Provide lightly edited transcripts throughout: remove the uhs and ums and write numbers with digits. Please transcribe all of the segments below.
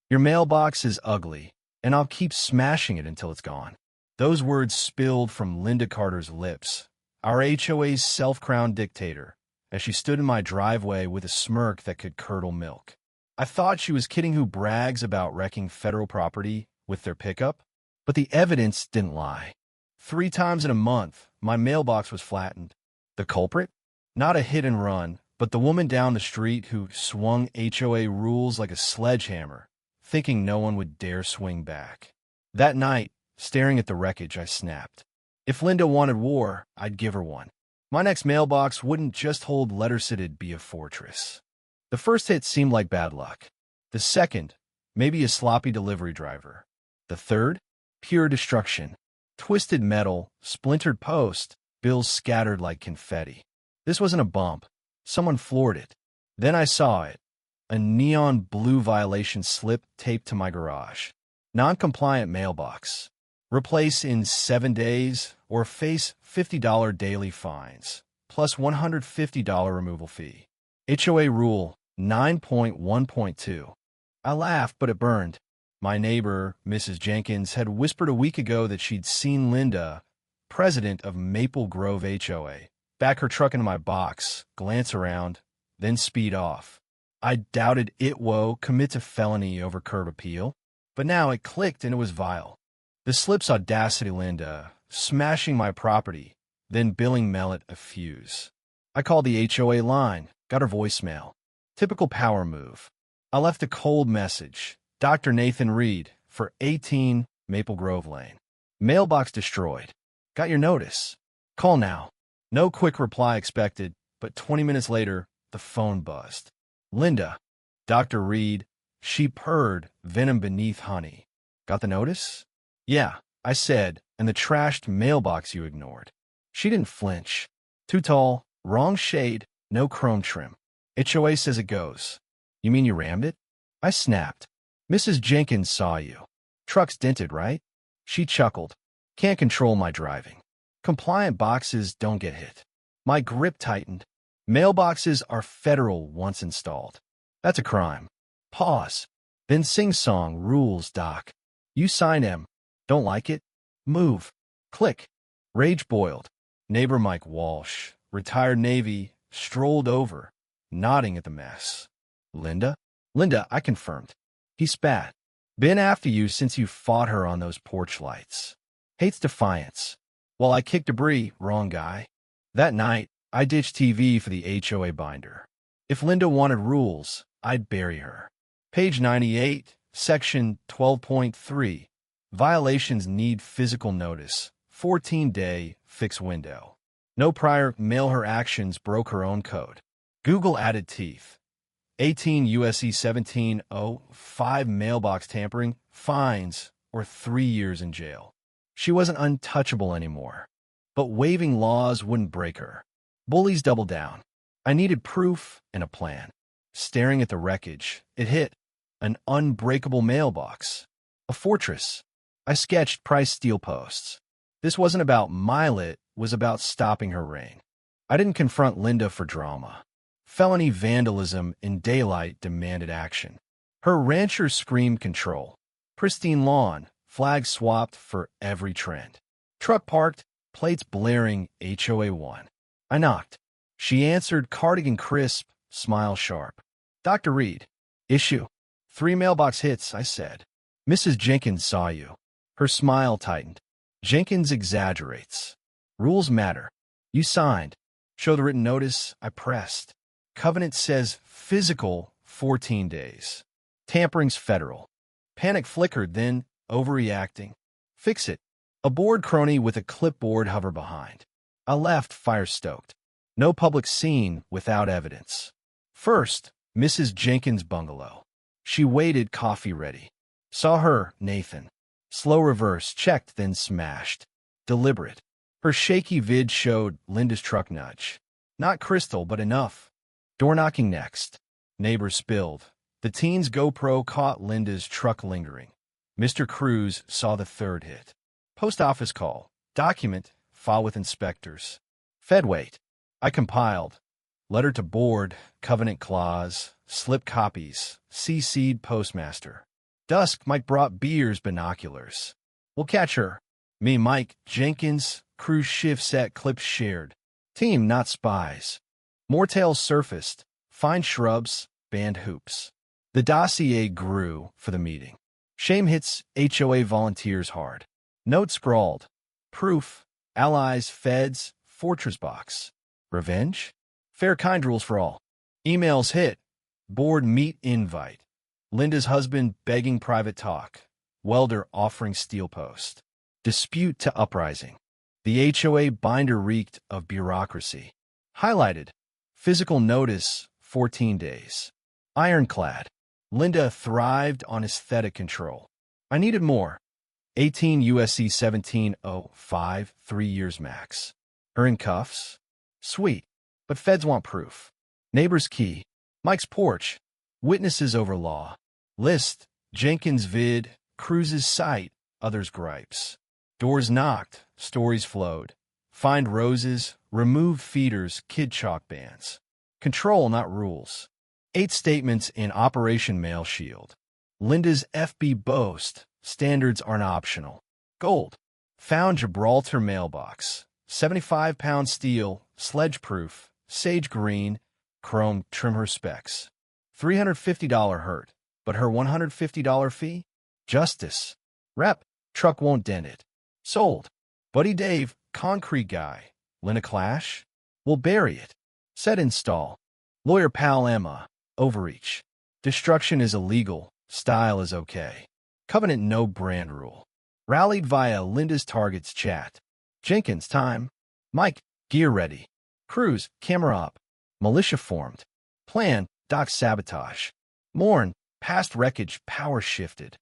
Your mailbox is ugly, and I'll keep smashing it until it's gone. Those words spilled from Linda Carter's lips, our HOA's self-crowned dictator, as she stood in my driveway with a smirk that could curdle milk. I thought she was kidding who brags about wrecking federal property with their pickup, but the evidence didn't lie. 3 times in a month, my mailbox was flattened. The culprit? Not a hit and run, but the woman down the street who swung HOA rules like a sledgehammer, thinking no one would dare swing back. That night, staring at the wreckage, I snapped. If Linda wanted war, I'd give her one. My next mailbox wouldn't just hold letters, it'd be a fortress. The first hit seemed like bad luck. The second, maybe a sloppy delivery driver. The third, pure destruction. Twisted metal, splintered post, bills scattered like confetti. This wasn't a bump. Someone floored it. Then I saw it. A neon blue violation slip taped to my garage. Non-compliant mailbox. Replace in 7 days or face $50 daily fines, plus $150 removal fee. HOA Rule 9.1.2. I laughed, but it burned. My neighbor, Mrs. Jenkins, had whispered a week ago that she'd seen Linda, president of Maple Grove HOA, back her truck into my box, glance around, then speed off. I doubted it commit to felony over curb appeal, but now it clicked and it was vile. The slip's audacity, Linda, smashing my property, then billing Mellet a fuse. I called the HOA line, got her voicemail. Typical power move. I left a cold message. Dr. Nathan Reed, for 18 Maple Grove Lane. Mailbox destroyed. Got your notice. Call now. No quick reply expected, but 20 minutes later, the phone buzzed. Linda. Dr. Reed. She purred, venom beneath honey. Got the notice? Yeah, I said, and the trashed mailbox you ignored. She didn't flinch. Too tall, wrong shade, no chrome trim. HOA says it goes. You mean you rammed it? I snapped. Mrs. Jenkins saw you. Truck's dented, right? She chuckled. Can't control my driving. Compliant boxes don't get hit. My grip tightened. Mailboxes are federal once installed. That's a crime. Pause. Then sing-song rules, Doc. You sign M. Don't like it? Move. Click. Rage boiled. Neighbor Mike Walsh, retired Navy, strolled over, nodding at the mess. Linda? Linda, I confirmed. He spat. Been after you since you fought her on those porch lights. Hates defiance. While I kick debris, wrong guy. That night, I ditched TV for the HOA binder. If Linda wanted rules, I'd bury her. Page 98, section 12.3. Violations need physical notice. 14-day fix window. No prior mail her actions broke her own code. Google added teeth. 18 U.S.C. 1705 mailbox tampering, fines, or 3 years in jail. She wasn't untouchable anymore. But waiving laws wouldn't break her. Bullies doubled down. I needed proof and a plan. Staring at the wreckage, it hit. An unbreakable mailbox. A fortress. I sketched price steel posts. This wasn't about Milet, it was about stopping her reign. I didn't confront Linda for drama. Felony vandalism in daylight demanded action. Her rancher screamed control. Pristine lawn, flags swapped for every trend. Truck parked, plates blaring, HOA 1. I knocked. She answered, cardigan crisp, smile sharp. Dr. Reed. Issue. 3 mailbox hits, I said. Mrs. Jenkins saw you. Her smile tightened. Jenkins exaggerates. Rules matter. You signed. Show the written notice. I pressed. Covenant says physical 14 days. Tampering's federal. Panic flickered, then overreacting. Fix it. A bored crony with a clipboard hover behind. I left, fire-stoked. No public scene without evidence. First, Mrs. Jenkins' bungalow. She waited, coffee ready. Saw her, Nathan. Slow reverse, checked, then smashed. Deliberate. Her shaky vid showed Linda's truck nudge. Not crystal, but enough. Door knocking next. Neighbor spilled. The teen's GoPro caught Linda's truck lingering. Mr. Cruz saw the third hit. Post office call. Document. File with inspectors. Fed weight. I compiled. Letter to board. Covenant clause. Slip copies. CC'd postmaster. Dusk, Mike brought beers, binoculars. We'll catch her. Me, Mike, Jenkins, cruise shift set, clips shared. Team, not spies. More tales surfaced. Fine shrubs, band hoops. The dossier grew for the meeting. Shame hits HOA volunteers hard. Note scrawled. Proof. Allies, feds, fortress box. Revenge? Fair kind rules for all. Emails hit. Board meet invite. Linda's husband begging private talk. Welder offering steel post. Dispute to uprising. The HOA binder reeked of bureaucracy. Highlighted. Physical notice, 14 days. Ironclad. Linda thrived on aesthetic control. I needed more. 18 USC 1705, 3 years max. Her in cuffs? Sweet, but feds want proof. Neighbor's key. Mike's porch. Witnesses over law. List. Jenkins vid. Cruz's site. Others gripes. Doors knocked. Stories flowed. Find roses. Remove feeders. Kid chalk bands. Control, not rules. 8 statements in Operation Mail Shield. Linda's FB boast. Standards aren't optional. Gold. Found Gibraltar mailbox. 75-pound steel. Sledge-proof. Sage green. Chrome trim her specs. $350 hurt. But her $150 fee? Justice. Rep. Truck won't dent it. Sold. Buddy Dave, concrete guy. Linda clash? We'll bury it. Set install. Lawyer pal Emma. Overreach. Destruction is illegal. Style is okay. Covenant no brand rule. Rallied via Linda's Targets chat. Jenkins time. Mike, gear ready. Cruz, camera up. Militia formed. Plan, dock sabotage. Morn, past wreckage, power shifted.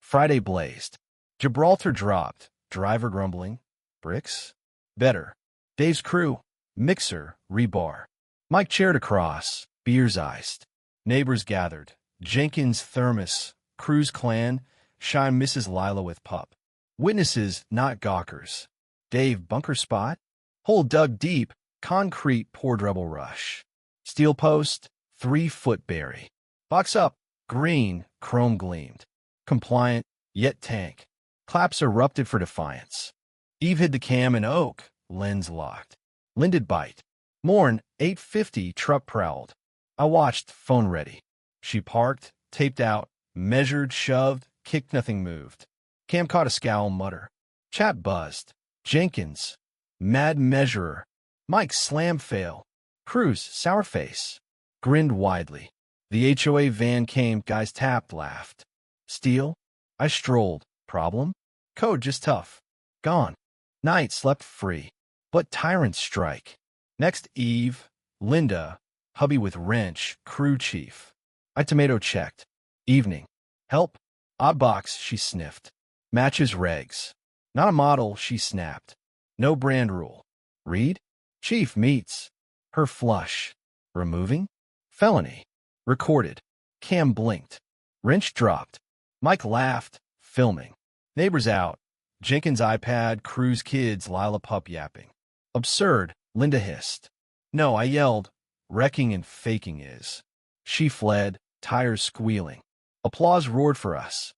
Friday blazed. Gibraltar dropped. Driver grumbling. Bricks? Better. Dave's crew. Mixer, rebar. Mike chaired across. Beers iced. Neighbors gathered. Jenkins thermos. Cruz clan. Shine Mrs. Lila with pup. Witnesses, not gawkers. Dave bunker spot. Hole dug deep. Concrete poured rebel rush. Steel post. 3-foot bury. Box up. Green. Chrome gleamed. Compliant, yet tank. Claps erupted for defiance. Eve hid the cam in oak. Lens locked. Linded bite. Morn, 850 truck prowled. I watched, phone ready. She parked, taped out, measured, shoved, kicked, nothing moved. Cam caught a scowl mutter. Chat buzzed. Jenkins. Mad measurer. Mike slam fail. Cruz, sour face. Grinned widely. The HOA van came, guys tapped, laughed. Steel? I strolled. Problem? Code just tough. Gone. Night slept free. But tyrants strike. Next Eve. Linda. Hubby with wrench. Crew chief. I tomato checked. Evening. Help? Odd box, she sniffed. Matches regs. Not a model, she snapped. No brand rule. Read? Chief meets. Her flush. Removing? Felony. Recorded. Cam blinked. Wrench dropped. Mike laughed. Filming. Neighbors out. Jenkins iPad, Cruz kids, Lila pup yapping. Absurd, Linda hissed. No, I yelled. Wrecking and faking is. She fled, tires squealing. Applause roared for us.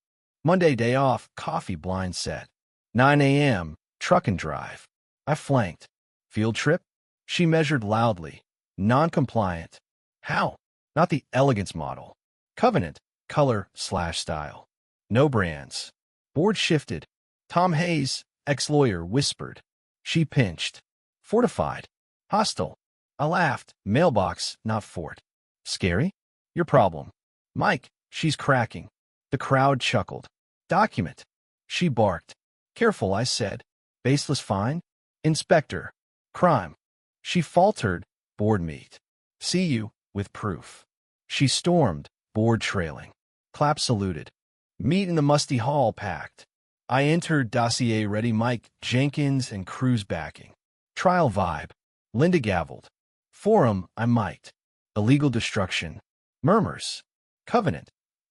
Monday day off, coffee blind set. 9 a.m., truck and drive. I flanked. Field trip? She measured loudly. Non-compliant. How? Not the elegance model. Covenant, color/style. No brands. Board shifted. Tom Hayes, ex-lawyer, whispered. She pinched. Fortified. Hostile. I laughed. Mailbox, not fort. Scary? Your problem. Mike, she's cracking. The crowd chuckled. Document. She barked. Careful, I said. Baseless fine? Inspector. Crime. She faltered. Board meet. See you, with proof. She stormed, board trailing. Clap saluted. Meet in the musty hall packed. I entered, dossier ready, Mike, Jenkins, and Cruz backing. Trial vibe. Linda gavelled. Forum, I mic'd. Illegal destruction. Murmurs. Covenant.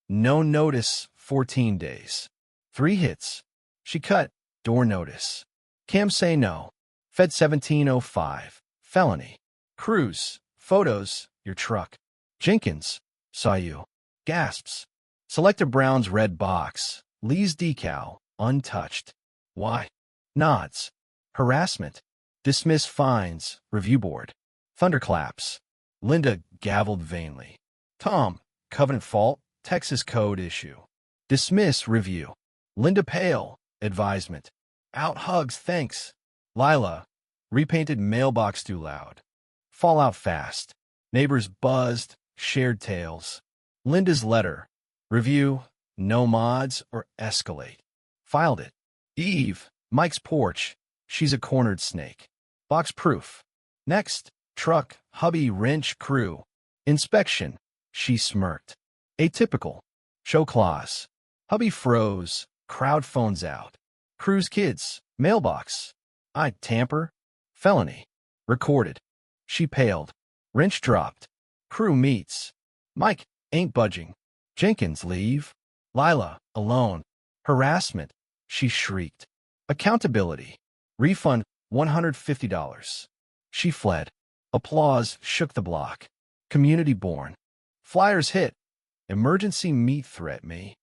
No notice, 14 days. 3 hits. She cut. Door notice. Cam say no. Fed 1705. Felony. Cruz. Photos. Your truck. Jenkins. Saw you. Gasps. Select a Brown's red box. Lee's decal, untouched. Why? Nods. Harassment. Dismiss fines. Review board. Thunderclaps. Linda gavelled vainly. Tom, covenant fault, Texas code issue. Dismiss review. Linda pale, advisement. Out hugs, thanks. Lila, repainted mailbox too loud. Fallout fast. Neighbors buzzed, shared tales. Linda's letter. Review, no mods or escalate. Filed it. Eve, Mike's porch. She's a cornered snake. Box proof. Next, truck, hubby, wrench, crew. Inspection. She smirked. Atypical. Show clause. Hubby froze. Crowd phones out. Crew's kids. Mailbox. I tamper. Felony. Recorded. She paled. Wrench dropped. Crew meets. Mike ain't budging. Jenkins leave. Lila alone. Harassment. She shrieked. Accountability. Refund $150. She fled. Applause shook the block. Community born. Flyers hit. Emergency meat threat me.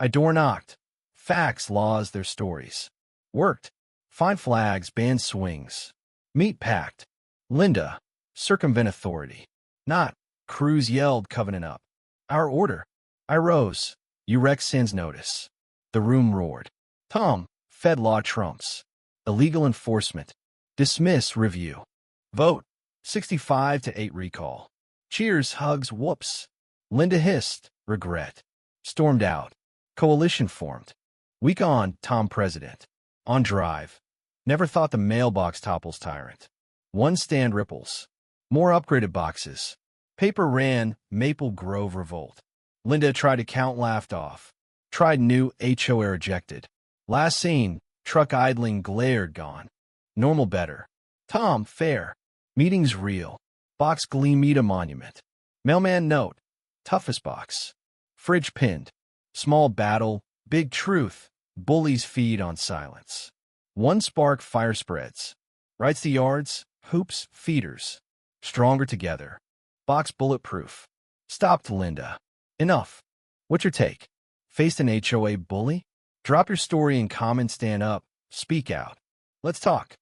I door knocked. Facts, laws, their stories. Worked. Fine flags, band swings. Meat packed. Linda. Circumvent authority. Not. Crews yelled, covenant up. Our order. I rose. UREX sends notice. The room roared. Tom. Fed law trumps. Illegal enforcement. Dismiss review. Vote. 65 to 8 recall. Cheers, hugs, whoops. Linda hissed. Regret. Stormed out. Coalition formed. Week on, Tom president. On drive. Never thought the mailbox topples tyrant. One stand ripples. More upgraded boxes. Paper ran, Maple Grove revolt. Linda tried to count, laughed off. Tried new, HOA rejected. Last seen, truck idling, glared, gone. Normal better. Tom, fair. Meetings real. Box Gleamita monument. Mailman note. Toughest box. Fridge pinned. Small battle, big truth. Bullies feed on silence. One spark fire spreads. Writes the yards, hoops, feeders. Stronger together. Box bulletproof. Stopped Linda. Enough. What's your take? Faced an HOA bully? Drop your story in comments, stand up, speak out. Let's talk.